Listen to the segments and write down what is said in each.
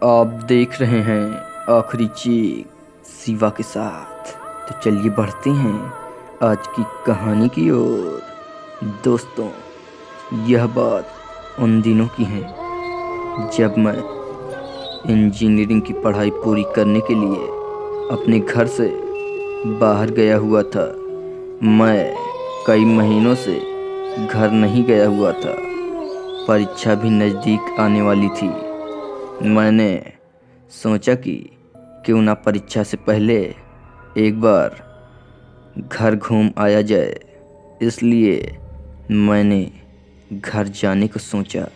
आप देख रहे हैं आखिरी चीख शिवा के साथ। तो चलिए बढ़ते हैं आज की कहानी की ओर। दोस्तों, यह बात उन दिनों की है जब मैं इंजीनियरिंग की पढ़ाई पूरी करने के लिए अपने घर से बाहर गया हुआ था। मैं कई महीनों से घर नहीं गया हुआ था। परीक्षा भी नज़दीक आने वाली थी। मैंने सोचा कि क्यों ना परीक्षा से पहले एक बार घर घूम आया जाए। इसलिए मैंने घर जाने को सोचा।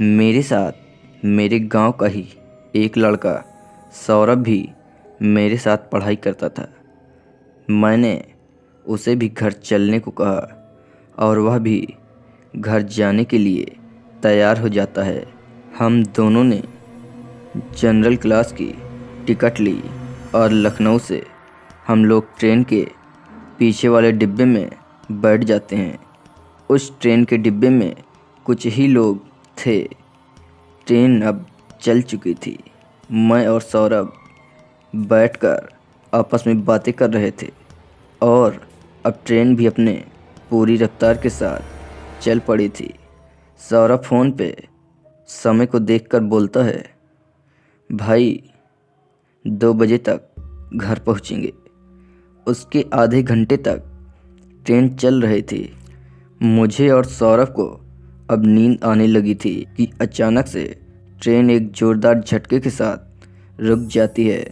मेरे साथ मेरे गांव का ही एक लड़का सौरभ भी मेरे साथ पढ़ाई करता था। मैंने उसे भी घर चलने को कहा और वह भी घर जाने के लिए तैयार हो जाता है। हम दोनों ने जनरल क्लास की टिकट ली और लखनऊ से हम लोग ट्रेन के पीछे वाले डिब्बे में बैठ जाते हैं। उस ट्रेन के डिब्बे में कुछ ही लोग थे। ट्रेन अब चल चुकी थी। मैं और सौरभ बैठकर आपस में बातें कर रहे थे और अब ट्रेन भी अपने पूरी रफ्तार के साथ चल पड़ी थी। सौरभ फ़ोन पे समय को देखकर बोलता है, भाई 2 बजे तक घर पहुंचेंगे। उसके आधे घंटे तक ट्रेन चल रही थी। मुझे और सौरभ को अब नींद आने लगी थी कि अचानक से ट्रेन एक ज़ोरदार झटके के साथ रुक जाती है।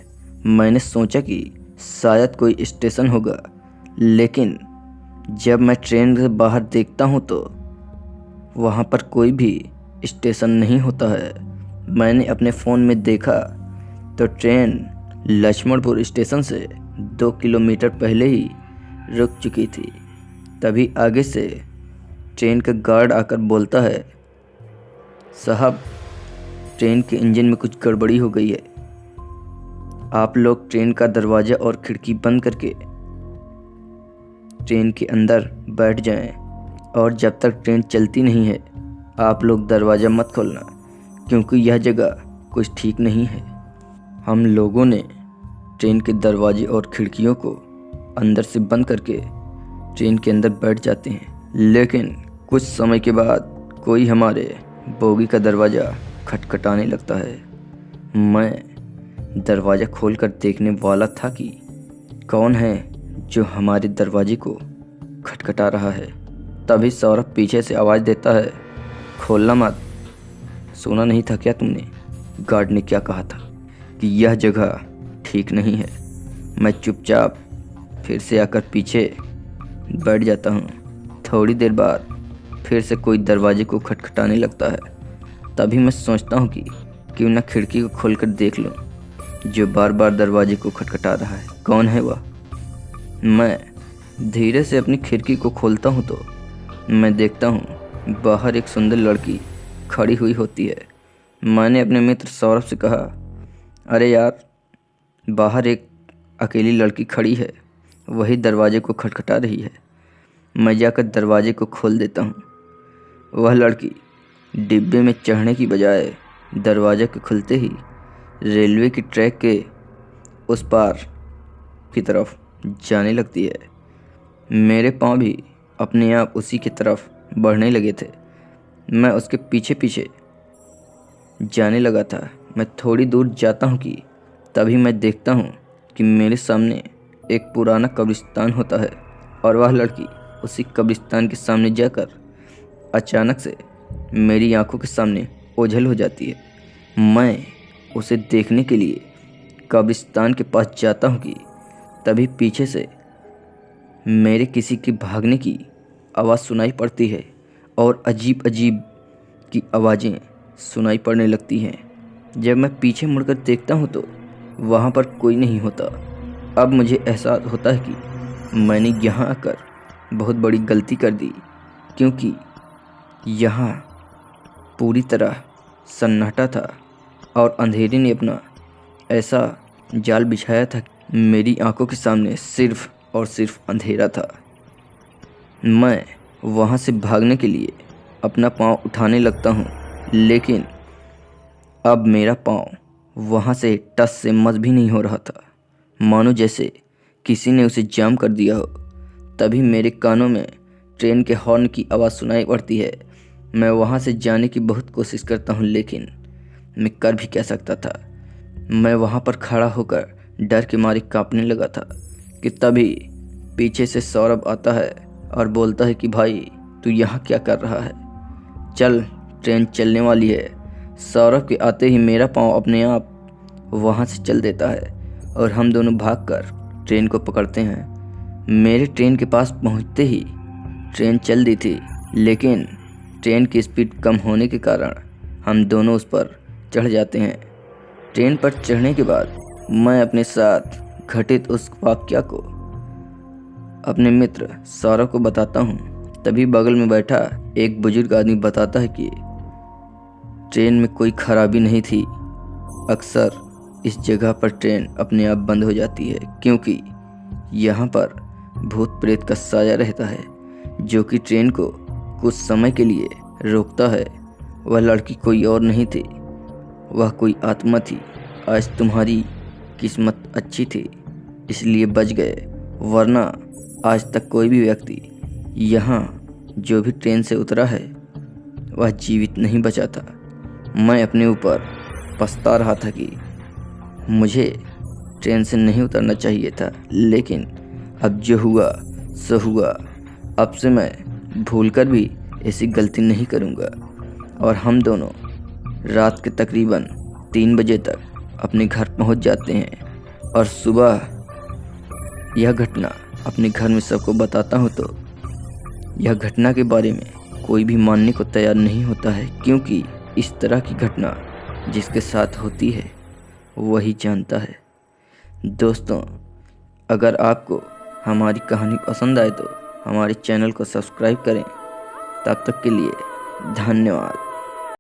मैंने सोचा कि शायद कोई स्टेशन होगा, लेकिन जब मैं ट्रेन से बाहर देखता हूँ तो वहाँ पर कोई भी स्टेशन नहीं होता है। मैंने अपने फ़ोन में देखा तो ट्रेन लक्ष्मणपुर स्टेशन से 2 किलोमीटर पहले ही रुक चुकी थी। तभी आगे से ट्रेन का गार्ड आकर बोलता है, साहब ट्रेन के इंजन में कुछ गड़बड़ी हो गई है। आप लोग ट्रेन का दरवाज़ा और खिड़की बंद करके ट्रेन के अंदर बैठ जाएं और जब तक ट्रेन चलती नहीं है आप लोग दरवाज़ा मत खोलना, क्योंकि यह जगह कुछ ठीक नहीं है। हम लोगों ने ट्रेन के दरवाजे और खिड़कियों को अंदर से बंद करके ट्रेन के अंदर बैठ जाते हैं। लेकिन कुछ समय के बाद कोई हमारे बोगी का दरवाज़ा खटखटाने लगता है। मैं दरवाज़ा खोलकर देखने वाला था कि कौन है जो हमारे दरवाजे को खटखटा रहा है। तभी सौरभ पीछे से आवाज़ देता है, खोलना मत। सुना नहीं था क्या तुमने गार्ड ने क्या कहा था कि यह जगह ठीक नहीं है। मैं चुपचाप फिर से आकर पीछे बैठ जाता हूँ। थोड़ी देर बाद फिर से कोई दरवाजे को खटखटाने लगता है। तभी मैं सोचता हूँ कि क्यों ना खिड़की को खोलकर देख लूँ जो बार बार दरवाजे को खटखटा रहा है। कौन है वह? मैं धीरे से अपनी खिड़की को खोलता हूँ तो मैं देखता हूँ बाहर एक सुंदर लड़की खड़ी हुई होती है। मैंने अपने मित्र सौरभ से कहा, अरे यार, बाहर एक अकेली लड़की खड़ी है, वही दरवाजे को खटखटा रही है। मैं जाकर दरवाजे को खोल देता हूँ। वह लड़की डिब्बे में चढ़ने की बजाय दरवाजे के खुलते ही रेलवे की ट्रैक के उस पार की तरफ जाने लगती है। मेरे पाँव भी अपने आप उसी की तरफ बढ़ने लगे थे। मैं उसके पीछे पीछे जाने लगा था। मैं थोड़ी दूर जाता हूँ कि तभी मैं देखता हूँ कि मेरे सामने एक पुराना कब्रिस्तान होता है और वह लड़की उसी कब्रिस्तान के सामने जाकर अचानक से मेरी आंखों के सामने ओझल हो जाती है। मैं उसे देखने के लिए कब्रिस्तान के पास जाता हूँ कि तभी पीछे से मेरे किसी के भागने की आवाज़ सुनाई पड़ती है और अजीब अजीब की आवाज़ें सुनाई पड़ने लगती हैं। जब मैं पीछे मुड़कर देखता हूँ तो वहाँ पर कोई नहीं होता। अब मुझे एहसास होता है कि मैंने यहाँ आकर बहुत बड़ी गलती कर दी, क्योंकि यहाँ पूरी तरह सन्नाटा था और अंधेरे ने अपना ऐसा जाल बिछाया था कि मेरी आंखों के सामने सिर्फ और सिर्फ अंधेरा था। मैं वहाँ से भागने के लिए अपना पाँव उठाने लगता हूँ, लेकिन अब मेरा पाँव वहाँ से टस से मस भी नहीं हो रहा था, मानो जैसे किसी ने उसे जाम कर दिया हो। तभी मेरे कानों में ट्रेन के हॉर्न की आवाज़ सुनाई पड़ती है। मैं वहाँ से जाने की बहुत कोशिश करता हूँ, लेकिन मैं कर भी क्या सकता था। मैं वहाँ पर खड़ा होकर डर के मारे कांपने लगा था कि तभी पीछे से सौरभ आता है और बोलता है कि भाई तू यहाँ क्या कर रहा है, चल ट्रेन चलने वाली है। सौरभ के आते ही मेरा पाँव अपने आप वहाँ से चल देता है और हम दोनों भागकर ट्रेन को पकड़ते हैं। मेरे ट्रेन के पास पहुँचते ही ट्रेन चल दी थी, लेकिन ट्रेन की स्पीड कम होने के कारण हम दोनों उस पर चढ़ जाते हैं। ट्रेन पर चढ़ने के बाद मैं अपने साथ घटित उस वाकया को अपने मित्र सौरभ को बताता हूँ। तभी बगल में बैठा एक बुजुर्ग आदमी बताता है कि ट्रेन में कोई खराबी नहीं थी। अक्सर इस जगह पर ट्रेन अपने आप बंद हो जाती है, क्योंकि यहाँ पर भूत प्रेत का साया रहता है जो कि ट्रेन को कुछ समय के लिए रोकता है। वह लड़की कोई और नहीं थी, वह कोई आत्मा थी। आज तुम्हारी किस्मत अच्छी थी इसलिए बच गए, वरना आज तक कोई भी व्यक्ति यहाँ जो भी ट्रेन से उतरा है वह जीवित नहीं बचा था। मैं अपने ऊपर पछता रहा था कि मुझे ट्रेन से नहीं उतरना चाहिए था, लेकिन अब जो हुआ सो हुआ। अब से मैं भूलकर भी ऐसी गलती नहीं करूँगा। और हम दोनों रात के तकरीबन 3 बजे तक अपने घर पहुँच जाते हैं और सुबह यह घटना अपने घर में सबको बताता हूँ तो यह घटना के बारे में कोई भी मानने को तैयार नहीं होता है, क्योंकि इस तरह की घटना जिसके साथ होती है वही जानता है। दोस्तों, अगर आपको हमारी कहानी पसंद आए तो हमारे चैनल को सब्सक्राइब करें। तब तक के लिए धन्यवाद।